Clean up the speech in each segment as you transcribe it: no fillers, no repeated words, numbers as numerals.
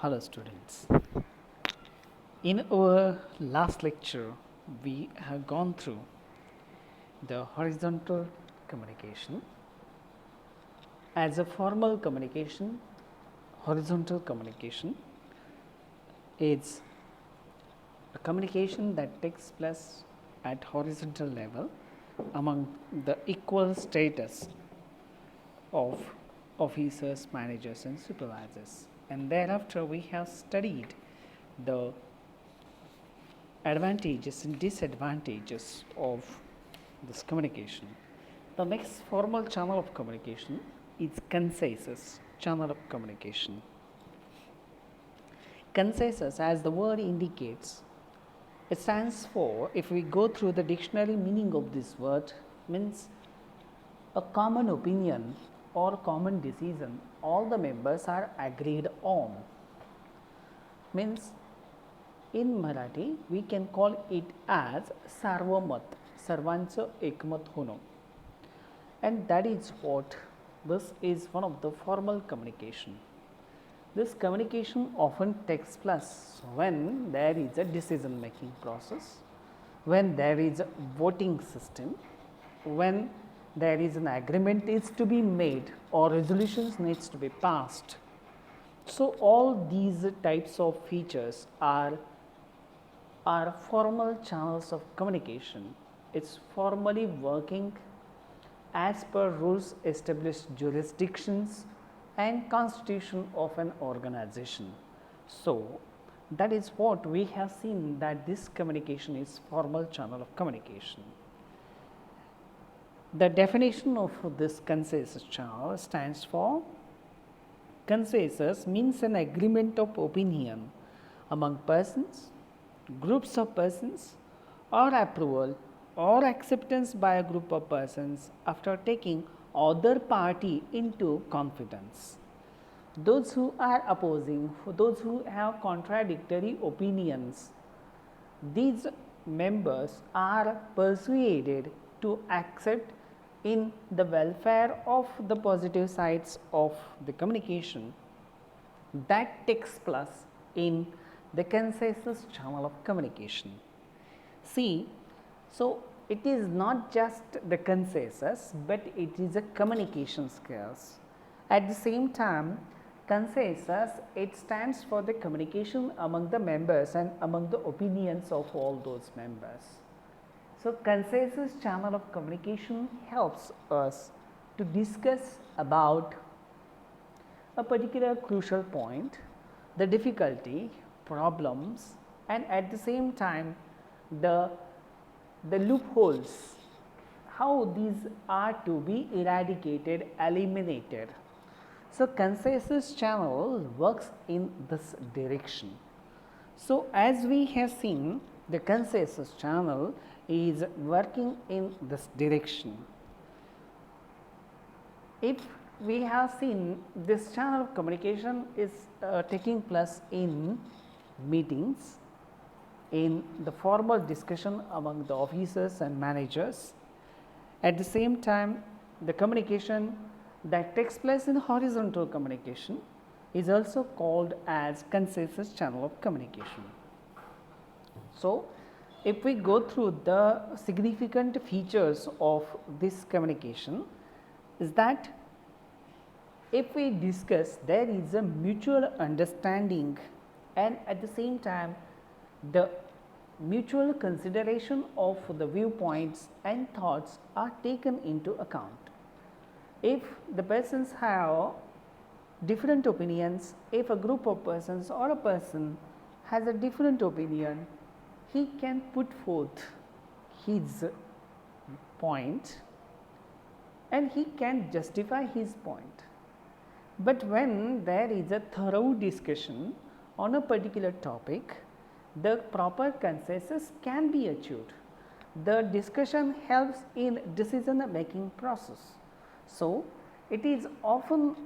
Hello students. In our last lecture, we have gone through the horizontal communication. As a formal communication, horizontal communication is a communication that takes place at horizontal level among the equal status of officers, managers and supervisors. And thereafter we have studied the advantages and disadvantages of this communication. The next formal channel of communication is consensus channel of communication. Consensus, as the word indicates, it stands for, if we go through the dictionary meaning of this word, means a common opinion or common decision all the members are agreed on. Means in Marathi we can call it as sarvamat, सर्वांचं एकमत होणं, and that is what this is one of the formal communication. This communication often takes place when there is a decision making process, when there is a voting system, when there is an agreement is to be made or resolutions needs to be passed. So all these types of features are formal channels of communication. It's formally working as per rules, established jurisdictions and constitution of an organization. So that is what we have seen, that this communication is formal channel of communication. The definition of this consensus channel stands for, consensus means an agreement of opinion among persons, groups of persons, or approval or acceptance by a group of persons after taking other party into confidence. Those who are opposing, those who have contradictory opinions, these members are persuaded to accept in the welfare of the positive sides of the communication that takes place in the consensus channel of communication. See, so it is not just the consensus, but it is a communication skills. At the same time, consensus, it stands for the communication among the members and among the opinions of all those members. So consensus channel of communication helps us to discuss about a particular crucial point, the difficulty, problems, and at the same time the loopholes, how these are to be eradicated, eliminated. So consensus channel works in this direction. So as we have seen, the consensus channel is working in this direction. If we have seen, this channel of communication is taking place in meetings, in the formal discussion among the officers and managers. At the same time, the communication that takes place in horizontal communication is also called as consensus channel of communication. So if we go through the significant features of this communication, is that if we discuss, there is a mutual understanding and at the same time the mutual consideration of the viewpoints and thoughts are taken into account. If the persons have different opinions, if a group of persons or a person has a different opinion, he can put forth his point and he can justify his point. But when there is a thorough discussion on a particular topic, the proper consensus can be achieved. The discussion helps in decision making process. So it is often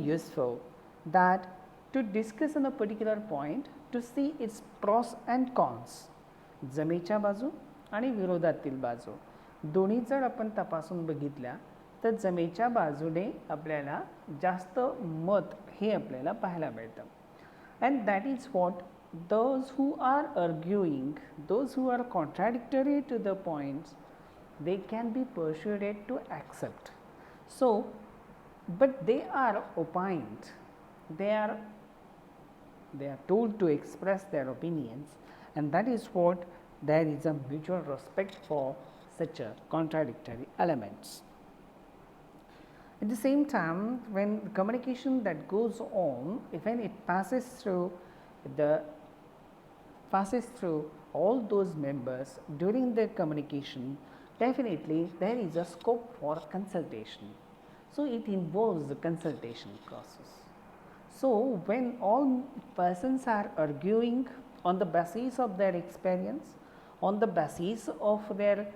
useful that to discuss on a particular point, to see its pros and cons, जमेच्या बाजू आणि विरोधातील बाजू दोन्ही जर आपण तपासून बघितल्या तर जमेच्या बाजूने आपल्याला जास्त मत हे आपल्याला पाहायला मिळतं. And that is what those who are arguing, those who are contradictory to the points, they can be persuaded to accept. So, but they are opined, they are told to express their opinions, and that is what there is a mutual respect for such a contradictory elements. At the same time, when communication that goes on, when it passes through all those members during the communication, definitely there is a scope for consultation. So, it involves the consultation process. So, when all persons are arguing on the basis of their experience, on the basis of their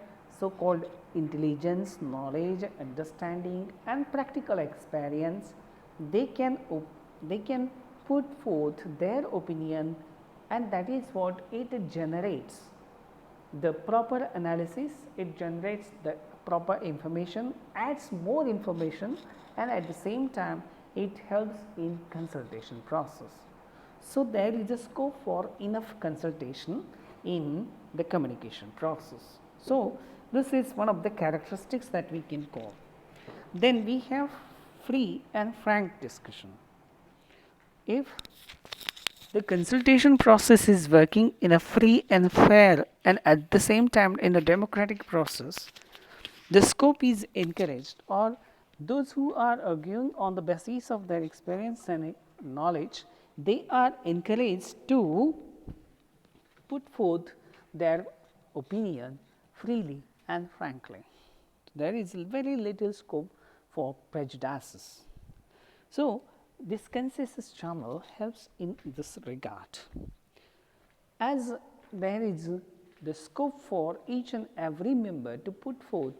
so called intelligence, knowledge, understanding and practical experience, they can put forth their opinion, and that is what it generates the proper analysis, it generates the proper information, adds more information, and at the same time it helps in consultation process. So, there is a scope for enough consultation in the communication process. So, this is one of the characteristics that we can call. Then we have free and frank discussion. If the consultation process is working in a free and fair and at the same time in a democratic process, the scope is encouraged, or those who are arguing on the basis of their experience and knowledge, they are encouraged to put forth their opinion freely and frankly. There is very little scope for prejudices. So, this consensus channel helps in this regard. As there is the scope for each and every member to put forth,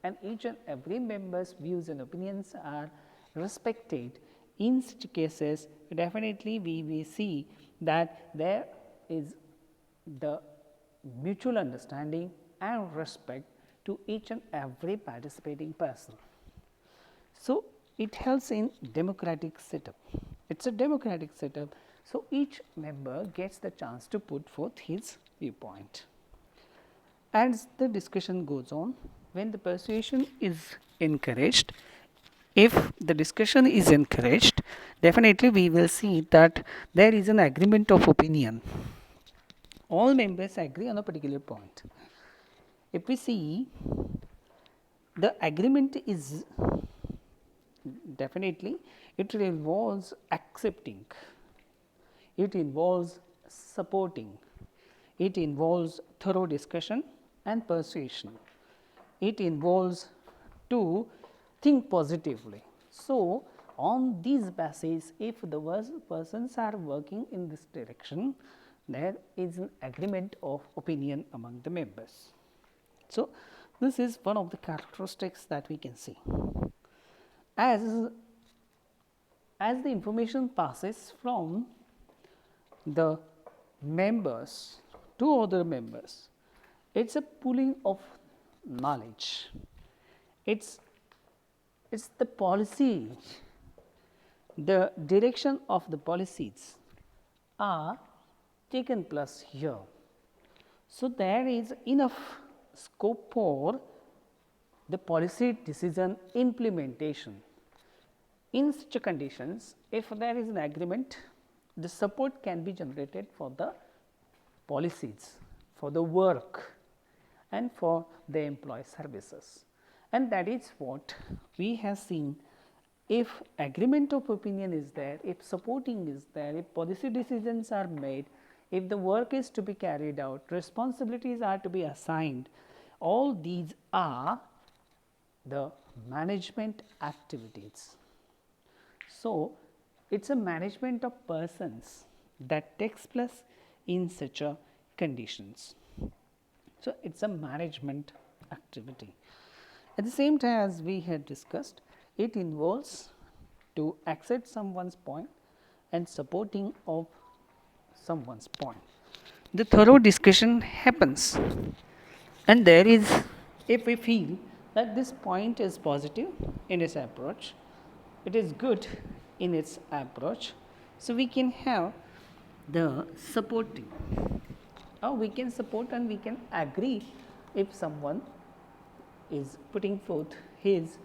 and each and every member's views and opinions are respected, in such cases definitely we will see that there is the mutual understanding and respect to each and every participating person. So, it helps in democratic setup. It is a democratic setup. So, each member gets the chance to put forth his viewpoint. As the discussion goes on, when the persuasion is encouraged, if the discussion is encouraged, definitely we will see that there is an agreement of opinion. All members agree on a particular point. If we see, the agreement is definitely, it involves accepting, it involves supporting, it involves thorough discussion and persuasion, it involves to think positively. So, on these basis, if the persons are working in this direction, there is an agreement of opinion among the members. So, this is one of the characteristics that we can see. As the information passes from the members to other members, it is a pooling of knowledge. It's the policy, the direction of the policies are taken plus here. So, there is enough scope for the policy decision implementation. In such conditions, if there is an agreement, the support can be generated for the policies, for the work and for the employee services. And that is what we have seen. If agreement of opinion is there, if supporting is there, if policy decisions are made, if the work is to be carried out, responsibilities are to be assigned, all these are the management activities. So, it is a management of persons that takes place in such a conditions. So, it is a management activity. At the same time, as we had discussed, it involves to accept someone's point and supporting of someone's point. The thorough discussion happens, and there is, if we feel that this point is positive in its approach, it is good in its approach. So, we can have the supporting, or we can support and we can agree if someone is putting forth his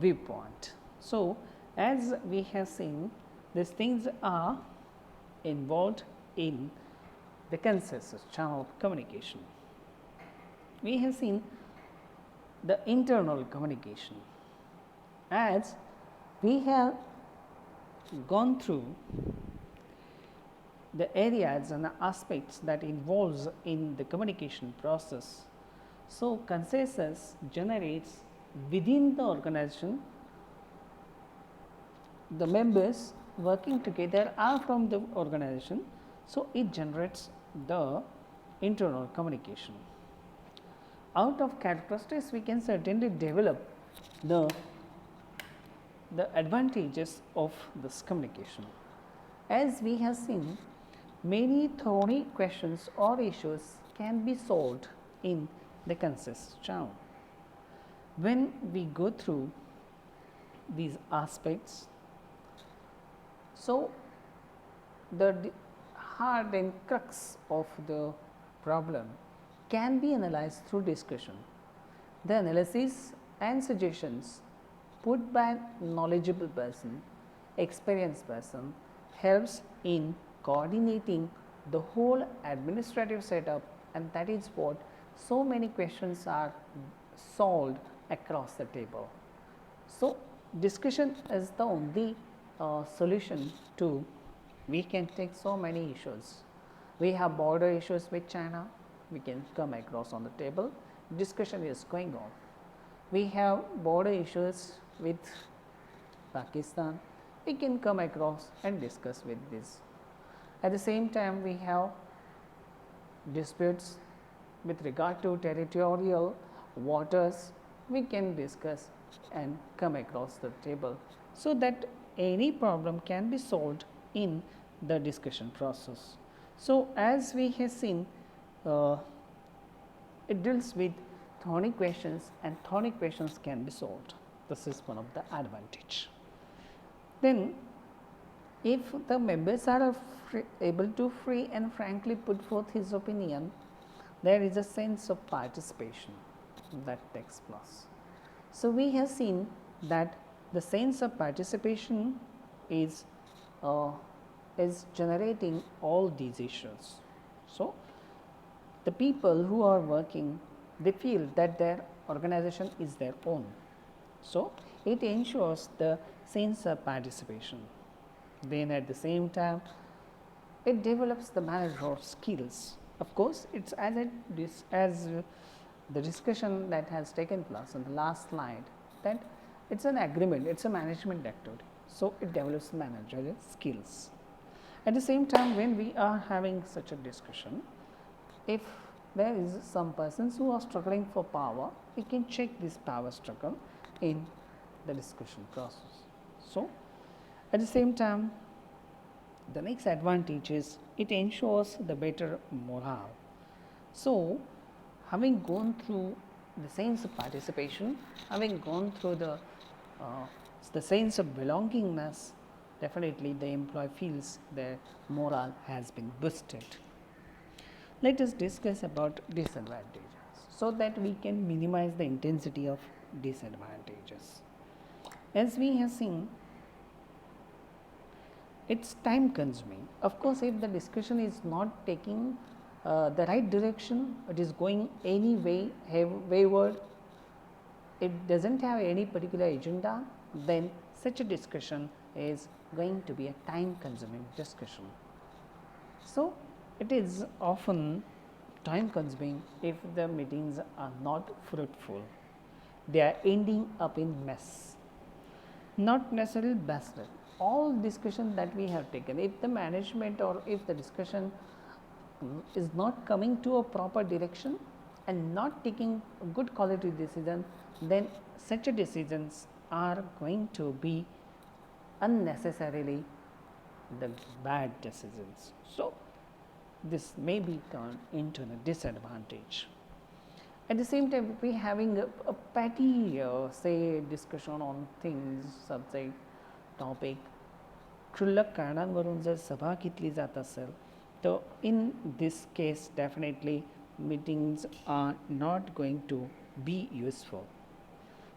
viewpoint. So, as we have seen, these things are involved in the consensus channel of communication. We have seen the internal communication. As we have gone through the areas and the aspects that involves in the communication process. So, consensus generates within the organization. The members working together are from the organization. So, it generates the internal communication. Out of characteristics, we can certainly develop the advantages of this communication. As we have seen, many thorny questions or issues can be solved in the consensus channel. When we go through these aspects, so the heart and crux of the problem can be analyzed through discussion. The analysis and suggestions put by knowledgeable person, experienced person helps in coordinating the whole administrative setup, and that is what so many questions are solved across the table. So, discussion is the only solution to, we can take so many issues. We have border issues with China, we can come across on the table, discussion is going on. We have border issues with Pakistan, we can come across and discuss with this. At the same time, we have disputes with regard to territorial waters, we can discuss and come across the table, so that any problem can be solved in the discussion process. So, as we have seen, it deals with thorny questions, and thorny questions can be solved. This is one of the advantage. Then, if the members are able to free and frankly put forth his opinion, there is a sense of participation that takes place. So, we have seen that the sense of participation is generating all these issues. So, the people who are working, they feel that their organization is their own. So, it ensures the sense of participation. Then at the same time, it develops the managerial skills. Of course, it is as the discussion that has taken place in the last slide, that it is an agreement, it is a management activity. So, it develops managerial skills. At the same time, when we are having such a discussion, if there is some persons who are struggling for power, we can check this power struggle in the discussion process. So, at the same time, the next advantage is it ensures the better morale. So, having gone through the sense of participation, having gone through the sense of belongingness, definitely the employee feels their morale has been boosted. Let us discuss about disadvantages, so that we can minimize the intensity of disadvantages. As we have seen, it is time consuming. Of course, if the discussion is not taking the right direction, it is going any way wayward, it does not have any particular agenda, then such a discussion is going to be a time consuming discussion. So, it is often time consuming if the meetings are not fruitful, they are ending up in mess, not necessarily best. All discussion that we have taken, if the management or if the discussion is not coming to a proper direction and not taking a good quality decision, then such decisions are going to be unnecessarily the bad decisions. So, this may be turned into a disadvantage. At the same time, we having a petty say discussion on things, subject, topic. क्षुल्लक कारणांवरून जर सभा घेतली जात असेल तर in this case definitely meetings are not going to be useful.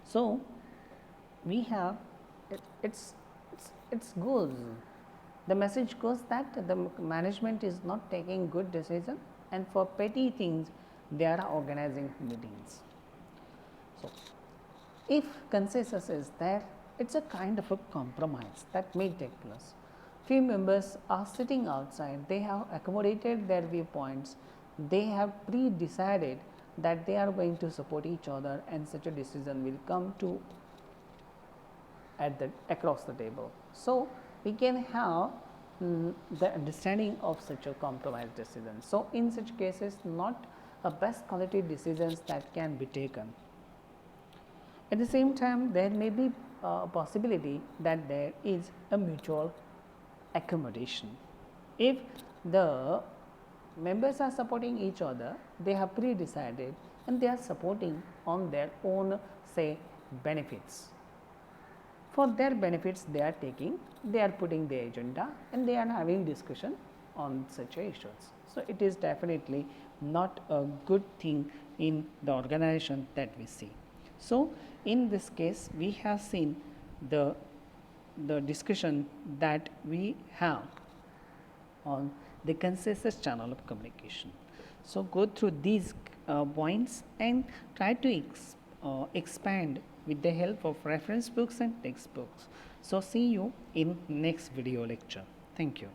So we have it's good. The message goes that the management is not taking good decision, and for petty things they are organizing meetings. So if consensus is there, it's a kind of a compromise that may take place. Few members are sitting outside, they have accommodated their viewpoints, they have pre-decided that they are going to support each other, and such a decision will come to across the table. So we can have the understanding of such a compromise decision. So in such cases, not a best quality decisions that can be taken. At the same time, there may be a possibility that there is a mutual accommodation. If the members are supporting each other, they have pre-decided and they are supporting on their own say benefits. For their benefits they are taking, they are putting the agenda and they are having discussion on such issues. So it is definitely not a good thing in the organization that we see. So in this case we have seen the discussion that we have on the consensus channel of communication. So go through these points and try to expand with the help of reference books and textbooks. So see you in next video lecture. Thank you.